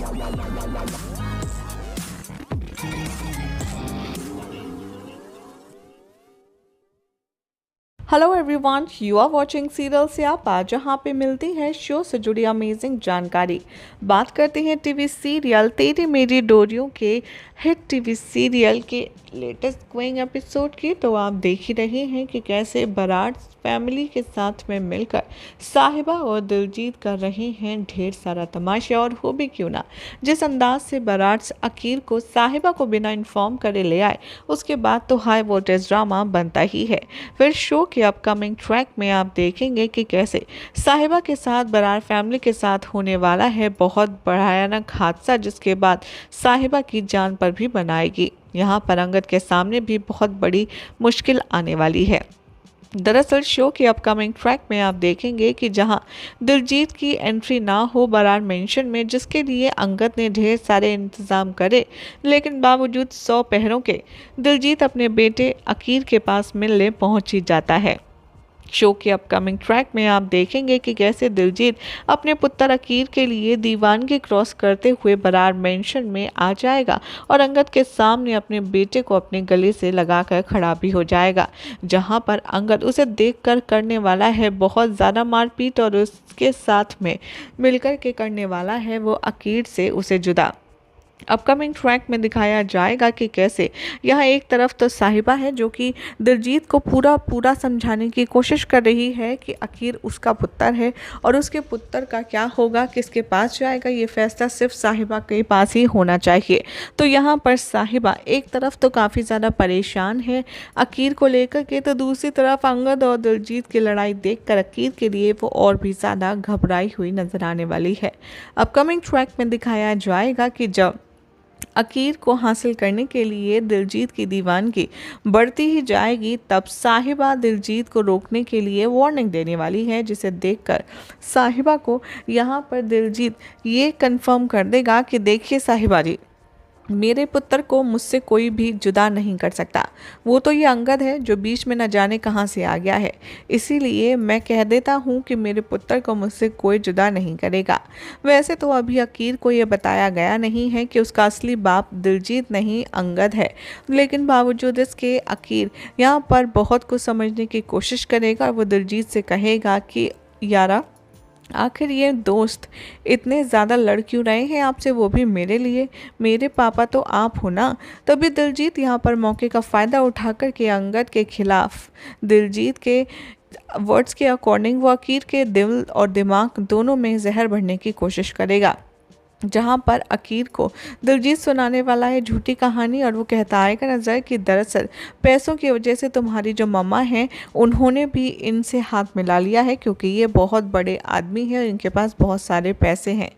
Hello everyone, you are watching serial से आप जहाँ पे मिलती है शो से जुड़ी अमेजिंग जानकारी। बात करते हैं टीवी सीरियल तेरी मेरी डोरियों के हिट टीवी सीरियल के लेटेस्ट गोइंग एपिसोड की। तो आप देख ही रहे हैं कि कैसे बराड़ फैमिली के साथ में मिलकर साहिबा और दिलजीत कर रहे हैं ढेर सारा तमाशा। और हो भी क्यों ना, जिस अंदाज से बराड़ अकीर को साहिबा को बिना इन्फॉर्म करे ले आए, उसके बाद तो हाई वोल्टेज ड्रामा बनता ही है। फिर शो के अपकमिंग ट्रैक में आप देखेंगे कि कैसे साहिबा के साथ बराड़ फैमिली के साथ होने वाला है बहुत भयानक हादसा, जिसके बाद साहिबा की जान पर भी बनाएगी। यहाँ पर अंगद के सामने भी बहुत बड़ी मुश्किल आने वाली है। दरअसल शो के अपकमिंग ट्रैक में आप देखेंगे कि जहां दिलजीत की एंट्री ना हो बराड़ मेंशन में, जिसके लिए अंगद ने ढेर सारे इंतजाम करे, लेकिन बावजूद 100 पहरों के दिलजीत अपने बेटे अकीर के पास मिलने पहुंच ही जाता है। शो के अपकमिंग ट्रैक में आप देखेंगे कि कैसे दिलजीत अपने पुत्र अकीर के लिए दीवानगी क्रॉस करते हुए बराड़ मेंशन में आ जाएगा और अंगद के सामने अपने बेटे को अपने गले से लगाकर खड़ा भी हो जाएगा, जहां पर अंगद उसे देखकर करने वाला है बहुत ज़्यादा मारपीट और उसके साथ में मिलकर के करने वाला है वो अकीर से उसे जुदा। अपकमिंग ट्रैक में दिखाया जाएगा कि कैसे यहाँ एक तरफ तो साहिबा है जो कि दिलजीत को पूरा समझाने की कोशिश कर रही है कि अकीर उसका पुत्र है और उसके पुत्र का क्या होगा, किसके पास जाएगा, ये फैसला सिर्फ साहिबा के पास ही होना चाहिए। तो यहाँ पर साहिबा एक तरफ तो काफ़ी ज़्यादा परेशान है अकीर को लेकर के, तो दूसरी तरफ अंगद और दिलजीत की लड़ाई देखकर अकीर के लिए वो और भी ज़्यादा घबराई हुई नजर आने वाली है। अपकमिंग ट्रैक में दिखाया जाएगा कि जब अकीर को हासिल करने के लिए दिलजीत की दीवानगी बढ़ती ही जाएगी, तब साहिबा दिलजीत को रोकने के लिए वार्निंग देने वाली है, जिसे देखकर साहिबा को यहाँ पर दिलजीत ये कंफर्म कर देगा कि देखिए साहिबा जी, मेरे पुत्र को मुझसे कोई भी जुदा नहीं कर सकता। वो तो ये अंगद है जो बीच में न जाने कहाँ से आ गया है, इसीलिए मैं कह देता हूँ कि मेरे पुत्र को मुझसे कोई जुदा नहीं करेगा। वैसे तो अभी अकीर को ये बताया गया नहीं है कि उसका असली बाप दिलजीत नहीं अंगद है, लेकिन बावजूद इसके अकीर यहाँ पर बहुत कुछ समझने की कोशिश करेगा। वो दिलजीत से कहेगा कि यारा, आखिर ये दोस्त इतने ज़्यादा लड़ क्यों रहे हैं आपसे, वो भी मेरे लिए, मेरे पापा तो आप हो ना। तभी दिलजीत यहाँ पर मौके का फ़ायदा उठाकर के अंगद के खिलाफ दिलजीत के वर्ड्स के अकॉर्डिंग वो अकीर के दिल और दिमाग दोनों में जहर भरने की कोशिश करेगा, जहाँ पर अकीर को दिलजीत सुनाने वाला है झूठी कहानी और वो कहता आएगा नज़र कि दरअसल पैसों की वजह से तुम्हारी जो मम्मा हैं उन्होंने भी इनसे हाथ मिला लिया है, क्योंकि ये बहुत बड़े आदमी हैं और इनके पास बहुत सारे पैसे हैं,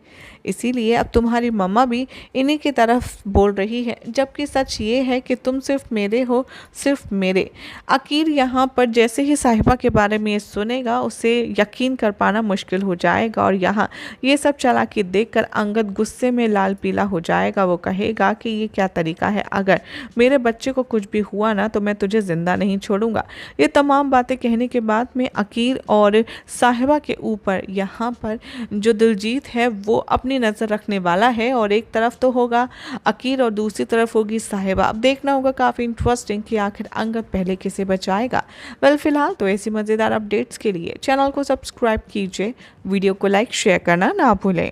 इसीलिए अब तुम्हारी मम्मा भी इन्हीं की तरफ बोल रही है, जबकि सच ये है कि तुम सिर्फ मेरे हो, सिर्फ मेरे। अकीर यहाँ पर जैसे ही साहिबा के बारे में ये सुनेगा उसे यकीन कर पाना मुश्किल हो जाएगा और यहाँ ये सब चालाकी देखकर अंगद गुस्से में लाल पीला हो जाएगा। वो कहेगा कि ये क्या तरीका है, अगर मेरे बच्चे को कुछ भी हुआ ना तो मैं तुझे ज़िंदा नहीं छोड़ूंगा। ये तमाम बातें कहने के बाद में अकीर और साहिबा के ऊपर यहाँ पर जो दिलजीत है वो अपनी नज़र रखने वाला है, और एक तरफ तो होगा अकीर और दूसरी तरफ होगी साहिबा। अब देखना होगा काफ़ी इंटरेस्टिंग कि आखिर अंगद पहले किसे बचाएगा। वेल फिलहाल तो ऐसी मज़ेदार अपडेट्स के लिए चैनल को सब्सक्राइब कीजिए, वीडियो को लाइक शेयर करना ना भूलें।